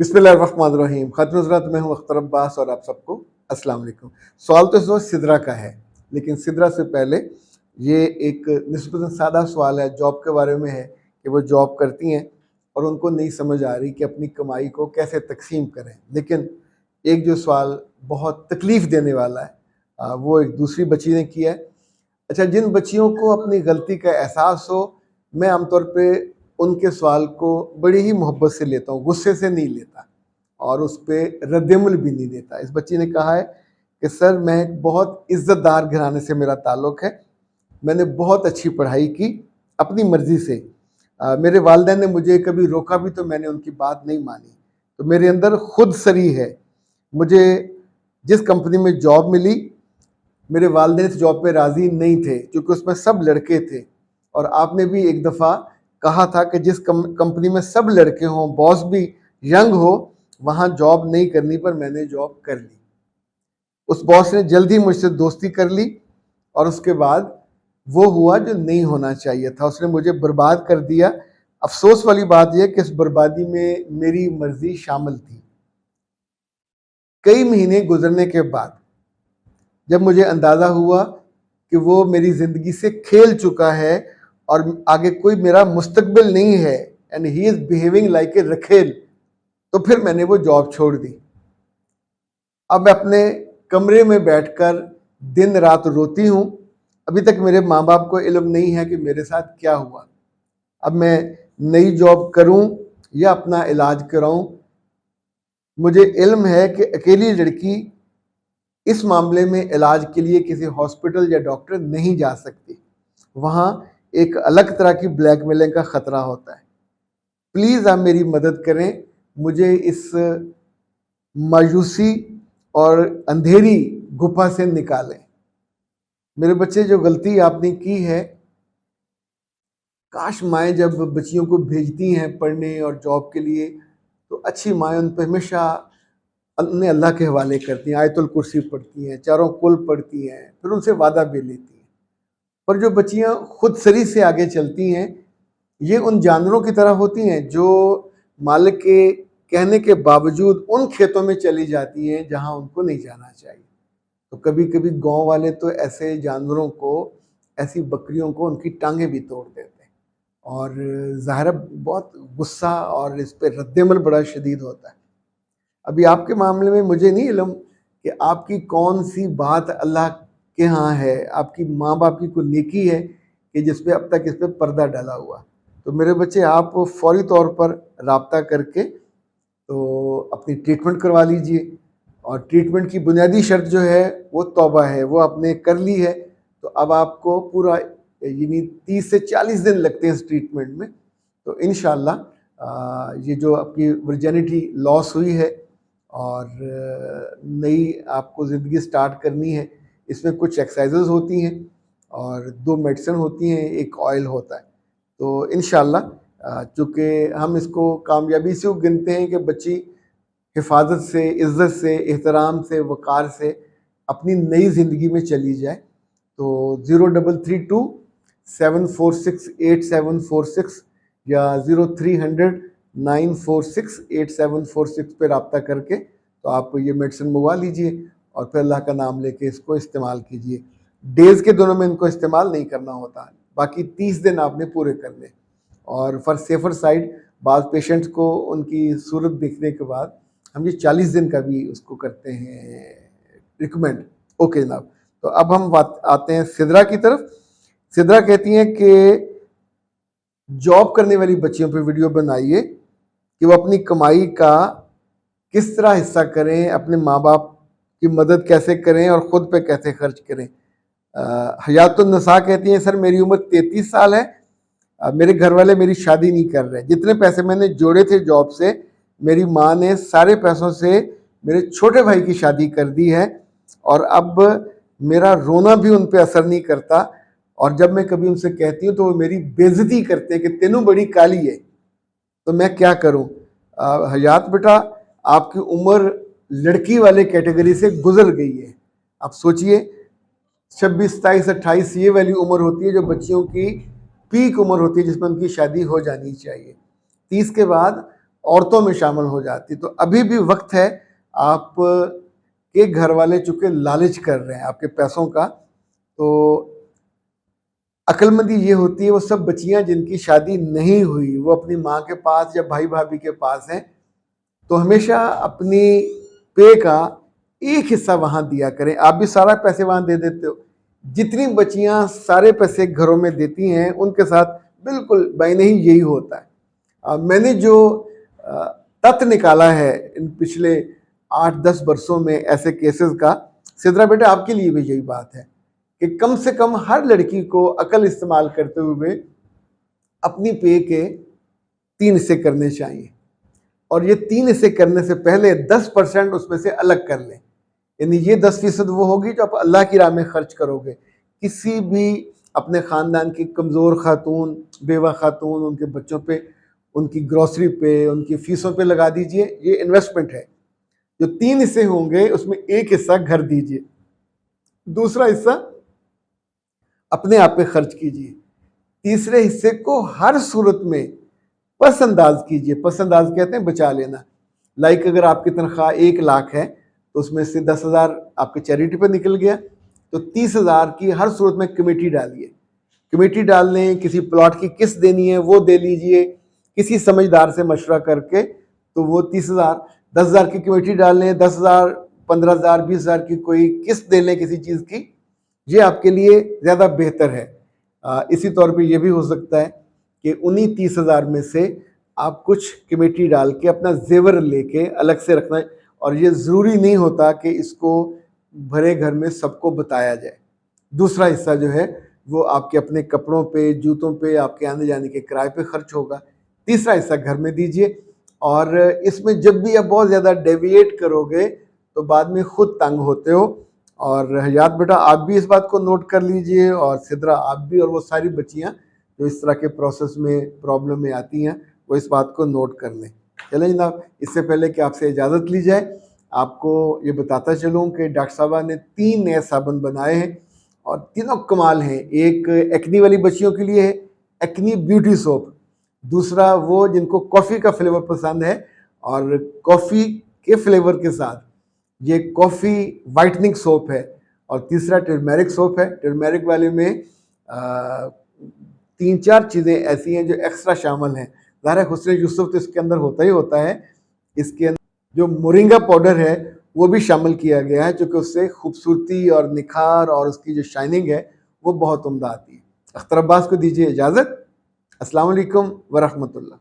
बिस्मिल्लाहिर्रहमानिर्रहीम। खत नुज़रत में हूँ अख्तर अब्बास और आप सबको अस्सलाम वालेकुम। सवाल तो इस वक्त सिदरा का है, लेकिन सिदरा से पहले ये एक निस्बतन सादा सवाल है, जॉब के बारे में है कि वो जॉब करती हैं और उनको नहीं समझ आ रही कि अपनी कमाई को कैसे तकसीम करें। लेकिन एक जो सवाल बहुत तकलीफ़ देने वाला है वो एक दूसरी बच्ची ने किया है। अच्छा, जिन बच्चियों को अपनी गलती का एहसास हो, मैं आमतौर पे उनके सवाल को बड़ी ही मोहब्बत से लेता हूँ, गुस्से से नहीं लेता और उस पर रद्दमल भी नहीं देता। इस बच्ची ने कहा है कि सर, मैं एक बहुत इज़्ज़तदार घराने से मेरा ताल्लुक़ है, मैंने बहुत अच्छी पढ़ाई की अपनी मर्ज़ी से। मेरे वालिदैन ने मुझे कभी रोका भी तो मैंने उनकी बात नहीं मानी। तो मेरे अंदर खुद सरी है। मुझे जिस कंपनी में जॉब मिली, मेरे वालिदैन इस जॉब पे राज़ी नहीं थे क्योंकि उसमें सब लड़के थे। और आपने भी एक दफ़ा कहा था कि जिस कंपनी में सब लड़के हों, बॉस भी यंग हो, वहाँ जॉब नहीं करनी, पर मैंने जॉब कर ली। उस बॉस ने जल्दी मुझसे दोस्ती कर ली और उसके बाद वो हुआ जो नहीं होना चाहिए था, उसने मुझे बर्बाद कर दिया। अफसोस वाली बात यह कि इस बर्बादी में मेरी मर्जी शामिल थी। कई महीने गुजरने के बाद जब मुझे अंदाज़ा हुआ कि वो मेरी ज़िंदगी से खेल चुका है और आगे कोई मेरा मुस्तकबिल नहीं है, and he is behaving like a रखेल, तो फिर मैंने वो जॉब छोड़ दी। अब मैं अपने कमरे में बैठकर दिन रात रोती हूँ। अभी तक मेरे माँ बाप को इल्म नहीं है कि मेरे साथ क्या हुआ। अब मैं नई जॉब करूँ या अपना इलाज कराऊँ, मुझे इल्म है कि अकेली लड़की इस मामले में इलाज के लिए किसी हॉस्पिटल या डॉक्टर नहीं जा सकती। वहाँ एक अलग तरह की ब्लैकमेलिंग का ख़तरा होता है। प्लीज़ आप मेरी मदद करें, मुझे इस मायूसी और अंधेरी गुफा से निकालें। मेरे बच्चे, जो गलती आपने की है, काश माएँ जब बच्चियों को भेजती हैं पढ़ने और जॉब के लिए, तो अच्छी माएँ उन पर हमेशा उन्हें अल्लाह के हवाले करती हैं, आयतुल कुर्सी पढ़ती हैं, चारों कुल पढ़ती हैं, फिर उनसे वादा भी लेती हैं। पर जो बच्चियाँ खुद सरी से आगे चलती हैं, ये उन जानवरों की तरह होती हैं जो मालिक के कहने के बावजूद उन खेतों में चली जाती हैं जहाँ उनको नहीं जाना चाहिए। तो कभी कभी गांव वाले तो ऐसे जानवरों को, ऐसी बकरियों को उनकी टांगें भी तोड़ देते हैं और ज़ाहिर बहुत गुस्सा और इस पर रद्दमल बड़ा शदीद होता है। अभी आपके मामले में मुझे नहीं इल्म कि आपकी कौन सी बात अल्लाह के यहाँ है, आपकी माँ बाप की कोई नेकी है कि जिस पे अब तक इस पर पर्दा डाला हुआ। तो मेरे बच्चे, आप फौरी तौर पर राब्ता करके तो अपनी ट्रीटमेंट करवा लीजिए। और ट्रीटमेंट की बुनियादी शर्त जो है वो तौबा है, वो आपने कर ली है। तो अब आपको पूरा यानी 30 से 40 दिन लगते हैं इस ट्रीटमेंट में। तो इंशाअल्लाह ये जो आपकी वर्जिनिटी लॉस हुई है और नई आपको ज़िंदगी स्टार्ट करनी है, इसमें कुछ एक्सरसाइजेज होती हैं और 2 मेडिसिन होती हैं, एक ऑयल होता है। तो इंशाअल्लाह चूँकि हम इसको कामयाबी से गिनते हैं कि बच्ची हिफाजत से, इज़्ज़त से, एहतराम से, वक़ार से अपनी नई ज़िंदगी में चली जाए। तो 0332 746 8746 या 0300 946 8746 पे रब्ता करके तो आप ये मेडिसिन मंगवा लीजिए और फिर अल्लाह का नाम लेके इसको इस्तेमाल कीजिए। डेज़ के दिनों में इनको इस्तेमाल नहीं करना होता, बाकी 30 दिन आपने पूरे करने। और फॉर सेफर साइड, बाज़ पेशेंट्स को उनकी सूरत देखने के बाद हम ये 40 दिन का भी उसको करते हैं रिकमेंड। ओके जनाब, तो अब हम बात आते हैं सिदरा की तरफ। सिदरा कहती हैं कि जॉब करने वाली बच्चियों पे वीडियो बनाइए कि वो अपनी कमाई का किस तरह हिस्सा करें, अपने माँ बाप की मदद कैसे करें और ख़ुद पे कैसे खर्च करें। हयातुन्नसा कहती हैं, सर मेरी उम्र 33 साल है, मेरे घर वाले मेरी शादी नहीं कर रहे। जितने पैसे मैंने जोड़े थे जॉब से, मेरी माँ ने सारे पैसों से मेरे छोटे भाई की शादी कर दी है और अब मेरा रोना भी उन पर असर नहीं करता। और जब मैं कभी उनसे कहती हूँ तो वो मेरी बेइज्जती करते हैं कि तेनू बड़ी काली है। तो मैं क्या करूँ? हयात बेटा, आपकी उम्र लड़की वाले कैटेगरी से गुजर गई है। आप सोचिए, 26, 27, 28 ये वाली उम्र होती है जो बच्चियों की पीक उम्र होती है जिसमें उनकी शादी हो जानी चाहिए। 30 के बाद औरतों में शामिल हो जाती। तो अभी भी वक्त है, आप के घर वाले चूंकि लालच कर रहे हैं आपके पैसों का, तो अक्लमंदी ये होती है वो सब बच्चियां जिनकी शादी नहीं हुई वो अपनी माँ के पास या भाई भाभी के पास हैं, तो हमेशा अपनी पे का एक हिस्सा वहां दिया करें। आप भी सारा पैसे वहां दे देते हो, जितनी बच्चियां सारे पैसे घरों में देती हैं उनके साथ बिल्कुल बैन ही यही होता है। मैंने जो तथ्य निकाला है इन पिछले 8-10 वर्षों में ऐसे केसेस का, सिद्रा बेटा आपके लिए भी यही बात है कि कम से कम हर लड़की को अकल इस्तेमाल करते हुए अपनी पे के 3 हिस्से करने चाहिए, और ये 3 हिस्से करने से पहले 10% उसमें से अलग कर लें। यानी ये 10% वो होगी जो आप अल्लाह की राह में खर्च करोगे। किसी भी अपने ख़ानदान की कमज़ोर खातून, बेवा खातून, उनके बच्चों पे, उनकी ग्रॉसरी पे, उनकी फ़ीसों पे लगा दीजिए, ये इन्वेस्टमेंट है। जो 3 हिस्से होंगे उसमें एक हिस्सा घर दीजिए, दूसरा हिस्सा अपने आप पे खर्च कीजिए, तीसरे हिस्से को हर सूरत में पसंदाज कीजिए। पसंदाज कहते हैं बचा लेना। लाइक अगर आपकी तनख्वाह 1 लाख है तो उसमें से 10,000 आपके चैरिटी पे निकल गया, तो 30,000 की हर सूरत में कमेटी डालिए। कमेटी डाल लें, किसी प्लॉट की किस्त देनी है वो दे लीजिए, किसी समझदार से मशवरा करके, तो वो 30,000, 10,000 की कमेटी डाल लें, 10,000, 15,000, 20,000 की कोई किस्त दे लें किसी चीज़ की, ये आपके लिए ज़्यादा बेहतर है। इसी तौर पे ये भी हो सकता है कि उन्हीं 30,000 में से आप कुछ कमेटी डाल के अपना जेवर लेके अलग से रखना है, और ये ज़रूरी नहीं होता कि इसको भरे घर में सबको बताया जाए। दूसरा हिस्सा जो है वो आपके अपने कपड़ों पे, जूतों पे, आपके आने जाने के किराए पे खर्च होगा। तीसरा हिस्सा घर में दीजिए, और इसमें जब भी आप बहुत ज़्यादा डेविएट करोगे तो बाद में खुद तंग होते हो। और हयात बेटा आप भी इस बात को नोट कर लीजिए, और सिद्रा आप भी, और वो सारी बच्चियाँ जो इस तरह के प्रोसेस में प्रॉब्लम में आती हैं वो इस बात को नोट कर लें। चलें जनाब, इससे पहले कि आपसे इजाज़त ली जाए, आपको ये बताता चलूँ कि डॉक्टर साहबा ने 3 नए साबुन बनाए हैं, और तीनों कमाल हैं। एक एक्नी वाली बच्चियों के लिए है, एक्नी ब्यूटी सोप। दूसरा वो जिनको कॉफ़ी का फ्लेवर पसंद है, और कॉफ़ी के फ्लेवर के साथ ये कॉफ़ी वाइटनिंग सोप है। और तीसरा टर्मेरिक सोप है। टर्मेरिक वाले में 3-4 चीज़ें ऐसी हैं जो एक्स्ट्रा शामिल हैं। ज़ाहिर है हुस्न यूसुफ तो इसके अंदर होता ही होता है। इसके अंदर जो मोरिंगा पाउडर है वो भी शामिल किया गया है, क्योंकि उससे खूबसूरती और निखार और उसकी जो शाइनिंग है वो बहुत उम्दा आती है। अख्तर अब्बास को दीजिए इजाज़त। अस्सलाम वालेकुम व रहमतुल्लाह।